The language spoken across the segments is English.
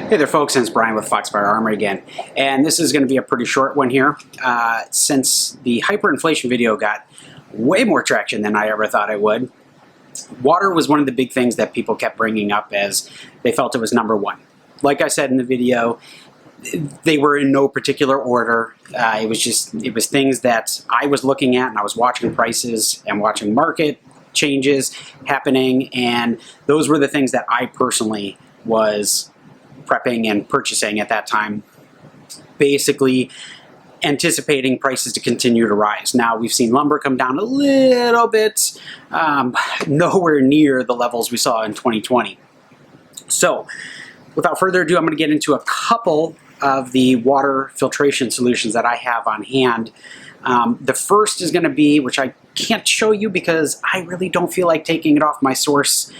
Hey there folks, it's Brian with Foxfire Armory again, and this is going to be a pretty short one here. Since the hyperinflation video got way more traction than I ever thought it would, water was one of the big things that people kept bringing up as they felt it was number one. Like I said in the video, they were in no particular order. It was things that I was looking at, and I was watching prices and watching market changes happening, and those were the things that I personally was prepping and purchasing at that time, basically anticipating prices to continue to rise. Now we've seen lumber come down a little bit, nowhere near the levels we saw in 2020. So without further ado, I'm going to get into a couple of the water filtration solutions that I have on hand. The first is going to be, which I can't show you because I really don't feel like taking it off my source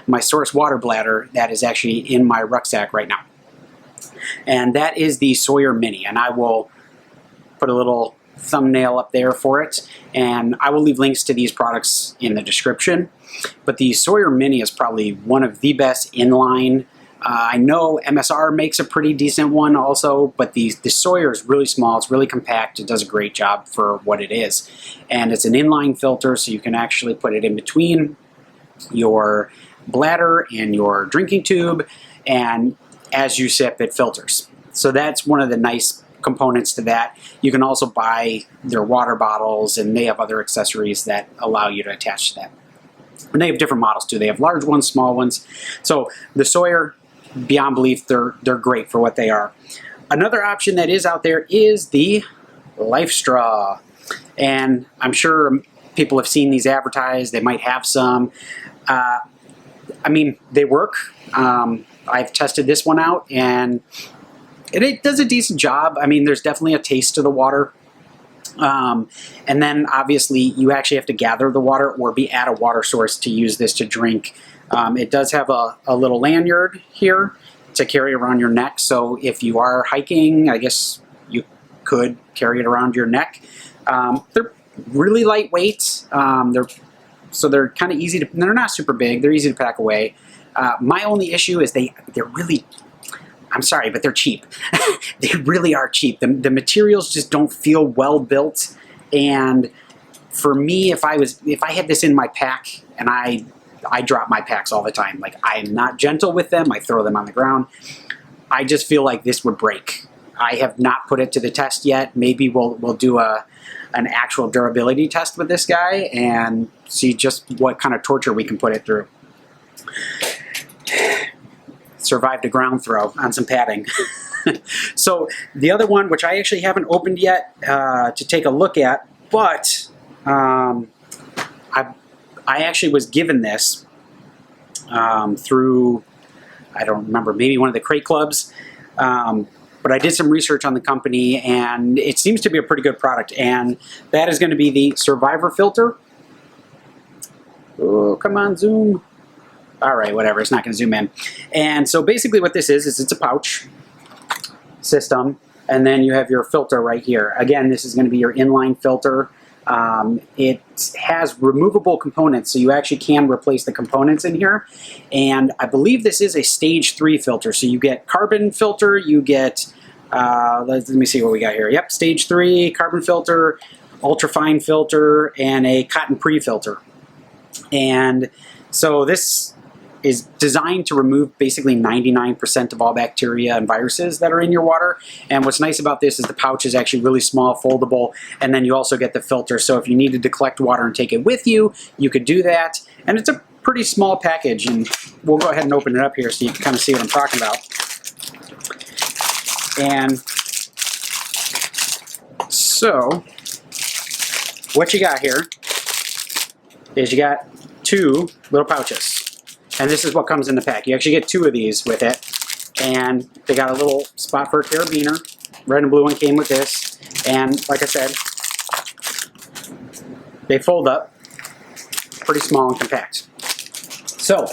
my source water bladder that is actually in my rucksack right now. And that is the Sawyer MINI, and I will put a little thumbnail up there for it, and I will leave links to these products in the description. But the Sawyer MINI is probably one of the best inline. I know MSR makes a pretty decent one also, but the Sawyer is really small, it's really compact, it does a great job for what it is. And it's an inline filter, so you can actually put it in between your bladder and your drinking tube, and as you sip, it filters. So that's one of the nice components to that. You can also buy their water bottles, and they have other accessories that allow you to attach to that. And they have different models too. They have large ones, small ones. So the Sawyer, beyond belief, they're great for what they are. Another option that is out there is the Lifestraw, and I'm sure people have seen these advertised. They might have some. I mean, they work. I've tested this one out, and it does a decent job. I mean, there's definitely a taste to the water. And then obviously you actually have to gather the water or be at a water source to use this to drink. It does have a little lanyard here to carry around your neck, so if you are hiking, I guess you could carry it around your neck. They're really lightweight, they're kind of easy to, they're not super big, they're easy to pack away. My only issue is they're really, I'm sorry, but they're cheap. They really are cheap. The materials just don't feel well built, and for me, if I had this in my pack, and I drop my packs all the time. Like, I am not gentle with them. I throw them on the ground. I just feel like this would break. I have not put it to the test yet. Maybe we'll do an actual durability test with this guy and see just what kind of torture we can put it through. Survived a ground throw on some padding. So the other one, which I actually haven't opened yet to take a look at, but I actually was given this through, I don't remember, maybe one of the crate clubs, but I did some research on the company, and it seems to be a pretty good product, and that is going to be the Survivor filter. Oh, come on, zoom. All right, whatever, it's not going to zoom in. And so basically what this is it's a pouch system, and then you have your filter right here. Again, this is going to be your inline filter. It has removable components, so you actually can replace the components in here. And I believe this is a stage 3 filter. So you get carbon filter, you get, let me see what we got here. Yep, stage 3, carbon filter, ultrafine filter, and a cotton pre-filter. And so this is designed to remove basically 99% of all bacteria and viruses that are in your water. And what's nice about this is the pouch is actually really small, foldable, and then you also get the filter. So if you needed to collect water and take it with you, you could do that. And it's a pretty small package, and we'll go ahead and open it up here so you can kind of see what I'm talking about. And so what you got here is you got 2 little pouches. And this is what comes in the pack. You actually get 2 of these with it. And they got a little spot for a carabiner. Red and blue one came with this. And like I said, they fold up. Pretty small and compact. So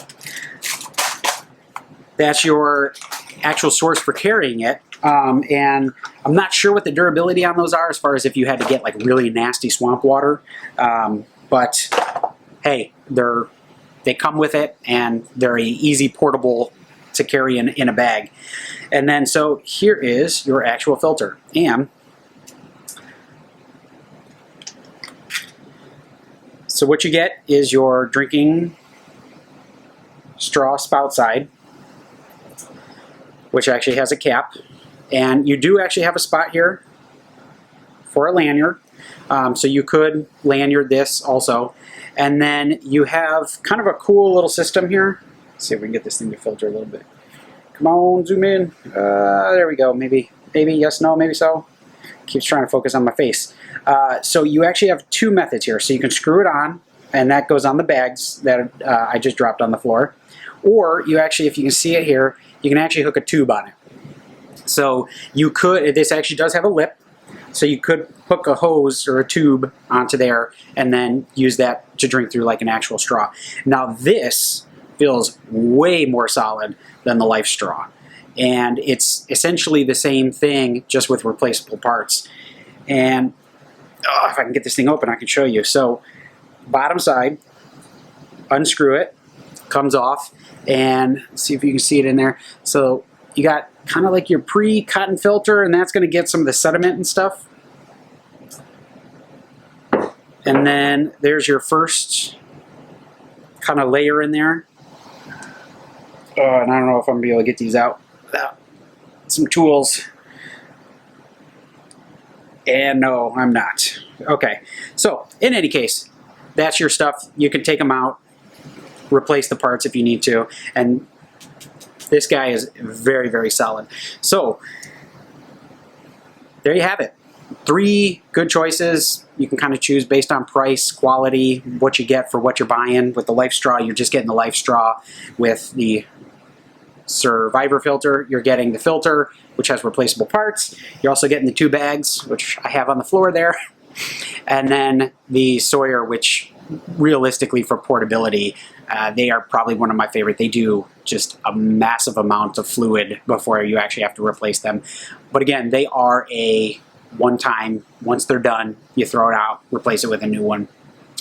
that's your actual source for carrying it. And I'm not sure what the durability on those are as far as if you had to get like really nasty swamp water. But hey, they come with it, and they're an easy portable to carry in a bag. And then, so here is your actual filter. And so what you get is your drinking straw spout side, which actually has a cap. And you do actually have a spot here for a lanyard. So you could lanyard this also. And then you have kind of a cool little system here. Let's see if we can get this thing to filter a little bit. Come on, zoom in. There we go. Maybe yes, no, maybe so. Keeps trying to focus on my face. So you actually have two methods here. So you can screw it on, and that goes on the bags that I just dropped on the floor. Or you actually, if you can see it here, you can actually hook a tube on it. So you could, this actually does have a lip, so you could hook a hose or a tube onto there and then use that to drink through like an actual straw. Now this feels way more solid than the Lifestraw. And it's essentially the same thing, just with replaceable parts. And if I can get this thing open, I can show you. So bottom side, unscrew it, comes off, and see if you can see it in there. So you got kind of like your pre-cotton filter, and that's going to get some of the sediment and stuff. And then there's your first kind of layer in there. And I don't know if I'm going to be able to get these out without some tools. And no, I'm not. Okay, so in any case, that's your stuff. You can take them out, replace the parts if you need to, and this guy is very, very solid. So there you have it. 3 good choices. You can kind of choose based on price, quality, what you get for what you're buying. With the Lifestraw, you're just getting the Lifestraw with the Survivor filter. You're getting the filter, which has replaceable parts. You're also getting the 2 bags, which I have on the floor there. And then the Sawyer, which realistically for portability, they are probably one of my favorite. They do just a massive amount of fluid before you actually have to replace them. But again, they are a one-time, once they're done, you throw it out, replace it with a new one.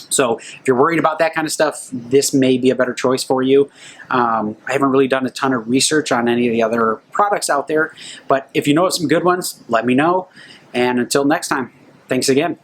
So if you're worried about that kind of stuff, this may be a better choice for you. I haven't really done a ton of research on any of the other products out there, but if you know of some good ones, let me know. And until next time, thanks again.